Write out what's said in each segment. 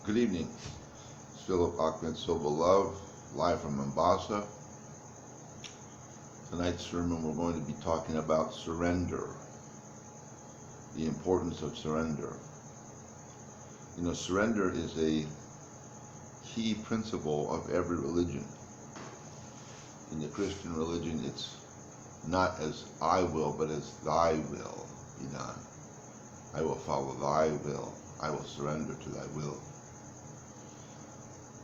Good evening. It's Philip Ahmed Silva Love, live from Mombasa. Tonight's sermon we're going to be talking about surrender, the importance of surrender. You know, surrender is a key principle of every religion. In the Christian religion, it's not as I will, but as thy will be done. I will follow thy will. I will surrender to thy will.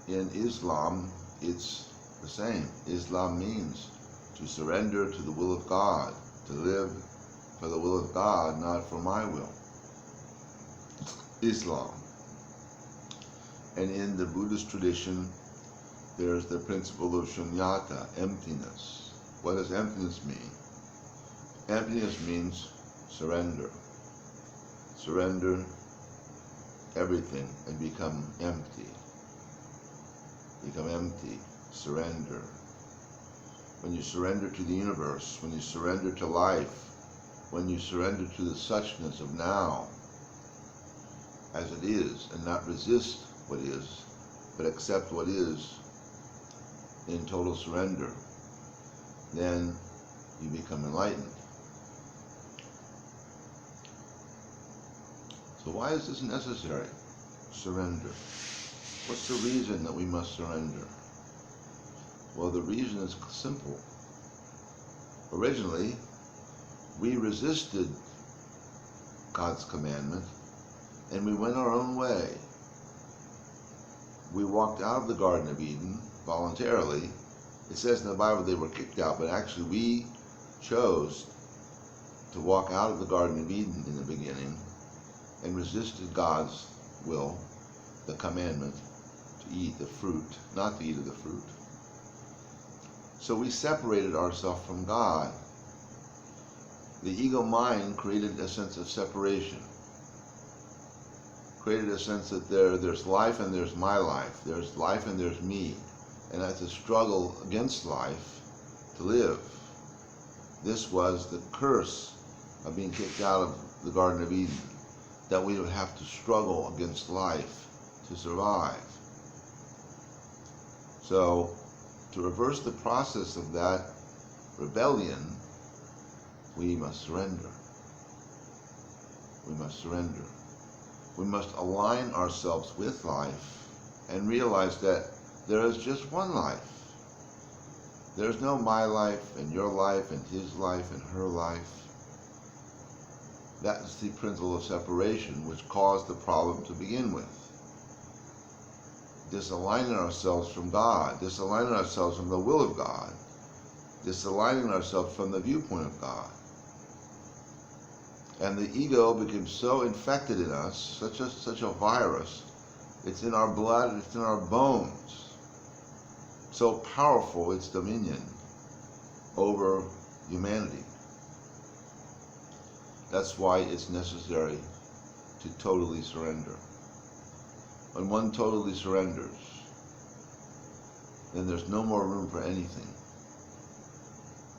In Islam, it's the same. Islam means to surrender to the will of God, to live for the will of God, not for my will. Islam. And in the Buddhist tradition, there's the principle of shunyata, emptiness. What does emptiness mean? Emptiness means surrender. Surrender everything and become empty. Become empty. Surrender. When you surrender to the universe, when you surrender to life, when you surrender to the suchness of now as it is and not resist what is, but accept what is in total surrender, then you become enlightened. So why is this necessary? Surrender. What's the reason that we must surrender? Well, the reason is simple. Originally, we resisted God's commandment and we went our own way. We walked out of the Garden of Eden voluntarily. It says in the Bible they were kicked out, but actually we chose to walk out of the Garden of Eden in the beginning and resisted God's will, the commandment, to eat the fruit, not to eat of the fruit. So we separated ourselves from God. The ego mind created a sense of separation, created a sense that there's life and there's my life, there's life and there's me, and that's a struggle against life to live. This was the curse of being kicked out of the Garden of Eden, that we would have to struggle against life to survive. So, to reverse the process of that rebellion, we must surrender. We must surrender. We must align ourselves with life and realize that there is just one life. There's no my life and your life and his life and her life. That's the principle of separation which caused the problem to begin with. Disaligning ourselves from God, disaligning ourselves from the will of God, disaligning ourselves from the viewpoint of God. And the ego became so infected in us, such a virus, it's in our blood, it's in our bones. So powerful its dominion over humanity. That's why it's necessary to totally surrender. When one totally surrenders, then there's no more room for anything.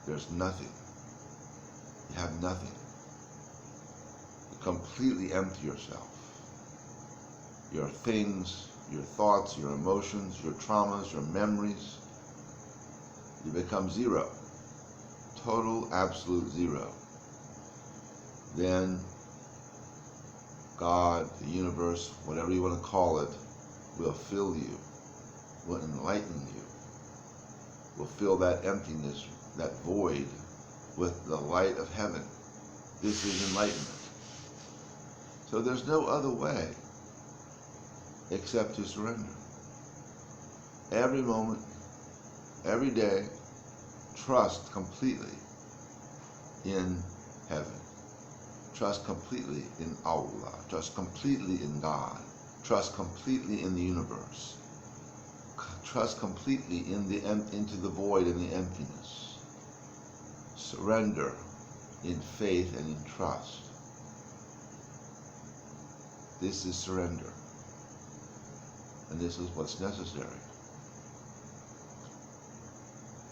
There's nothing. You have nothing. You completely empty yourself. Your things, your thoughts, your emotions, your traumas, your memories, you become zero. Total, absolute zero. Then God, the universe, whatever you want to call it, will fill you, will enlighten you, will fill that emptiness, that void, with the light of heaven. This is enlightenment. So there's no other way except to surrender. Every moment, every day, trust completely in heaven. Trust completely in Allah. Trust completely in God. Trust completely in the universe. Trust completely into the void and the emptiness. Surrender in faith and in trust. This is surrender. And this is what's necessary.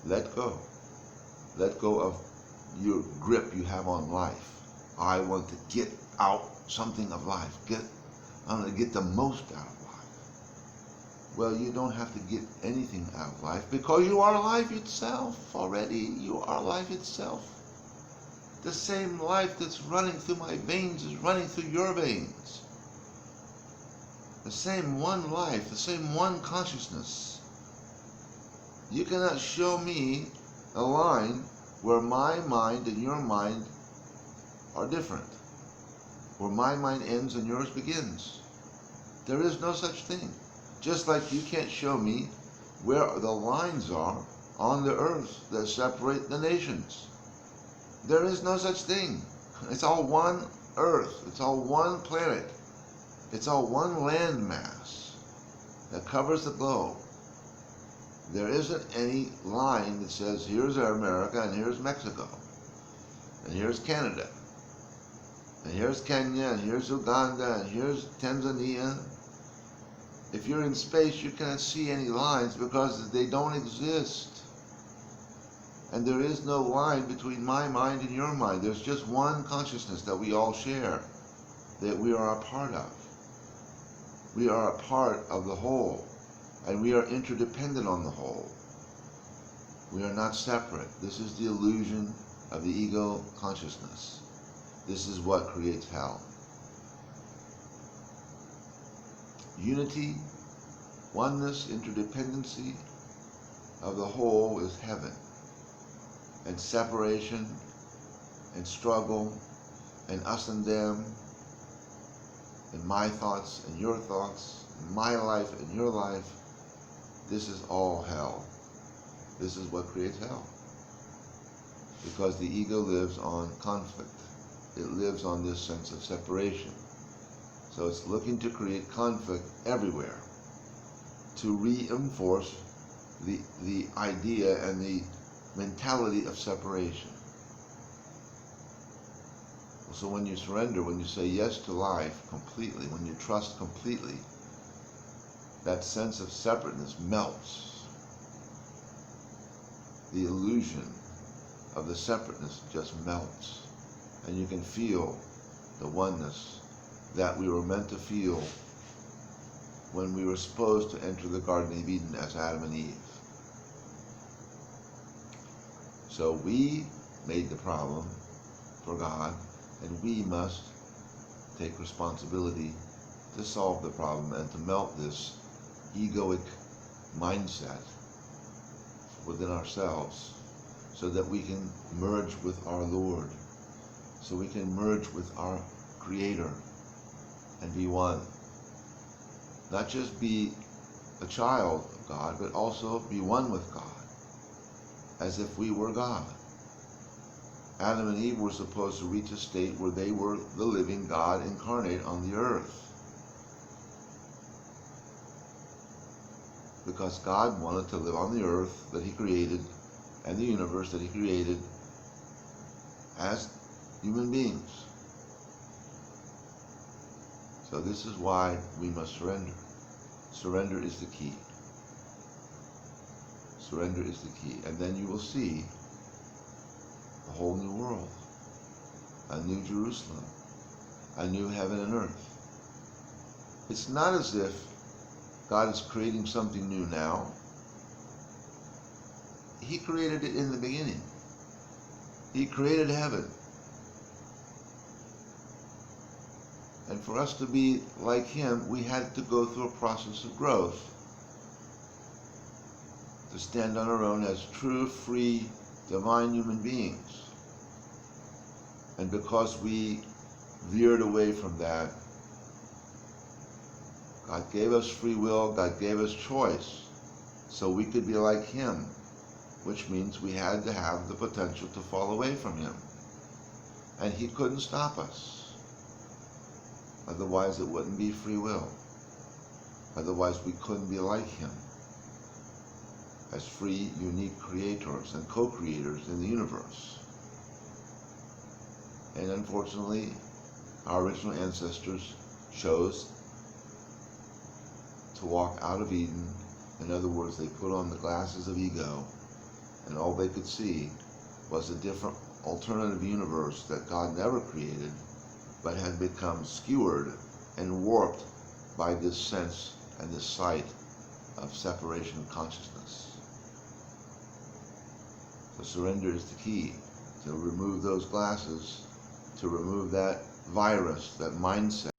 Let go. Let go of your grip you have on life. I want to get out something of life. I'm going to get the most out of life. Well, you don't have to get anything out of life because you are life itself already. You are life itself. The same life that's running through my veins is running through your veins. The same one life, the same one consciousness. You cannot show me a line where my mind and your mind are different, where my mind ends and yours begins. There is no such thing. Just like you can't show me where the lines are on the earth that separate the nations. There is no such thing. It's all one earth. It's all one planet. It's all one landmass that covers the globe. There isn't any line that says, here's America, and here's Mexico, and here's Canada, and here's Kenya, and here's Uganda, and here's Tanzania. If you're in space, you cannot see any lines because they don't exist. And there is no line between my mind and your mind. There's just one consciousness that we all share, that we are a part of. We are a part of the whole, and we are interdependent on the whole. We are not separate. This is the illusion of the ego consciousness. This is what creates hell. Unity, oneness, interdependency of the whole is heaven. And separation and struggle and us and them and my thoughts and your thoughts, and my life and your life, this is all hell. This is what creates hell. Because the ego lives on conflict. It lives on this sense of separation. So it's looking to create conflict everywhere, to reinforce the idea and the mentality of separation. So when you surrender, when you say yes to life completely, when you trust completely, that sense of separateness melts. The illusion of the separateness just melts. And you can feel the oneness that we were meant to feel when we were supposed to enter the Garden of Eden as Adam and Eve. So we made the problem for God, and we must take responsibility to solve the problem and to melt this egoic mindset within ourselves so that we can merge with our Lord, so we can merge with our Creator and be one. Not just be a child of God, but also be one with God, as if we were God. Adam and Eve were supposed to reach a state where they were the living God incarnate on the earth. Because God wanted to live on the earth that He created and the universe that He created as human beings. So this is why we must surrender. Surrender is the key. Surrender is the key. And then you will see a whole new world, a new Jerusalem, a new heaven and earth. It's not as if God is creating something new now. He created it in the beginning. He created heaven. And for us to be like Him, we had to go through a process of growth, to stand on our own as true, free, divine human beings. And because we veered away from that, God gave us free will, God gave us choice, so we could be like Him, which means we had to have the potential to fall away from Him. And He couldn't stop us. Otherwise it wouldn't be free will. Otherwise we couldn't be like Him as free, unique creators and co-creators in the universe. And unfortunately, our original ancestors chose to walk out of Eden. In other words, they put on the glasses of ego, and all they could see was a different alternative universe that God never created, but had become skewered and warped by this sense and this sight of separation of consciousness. So surrender is the key to remove those glasses, to remove that virus, that mindset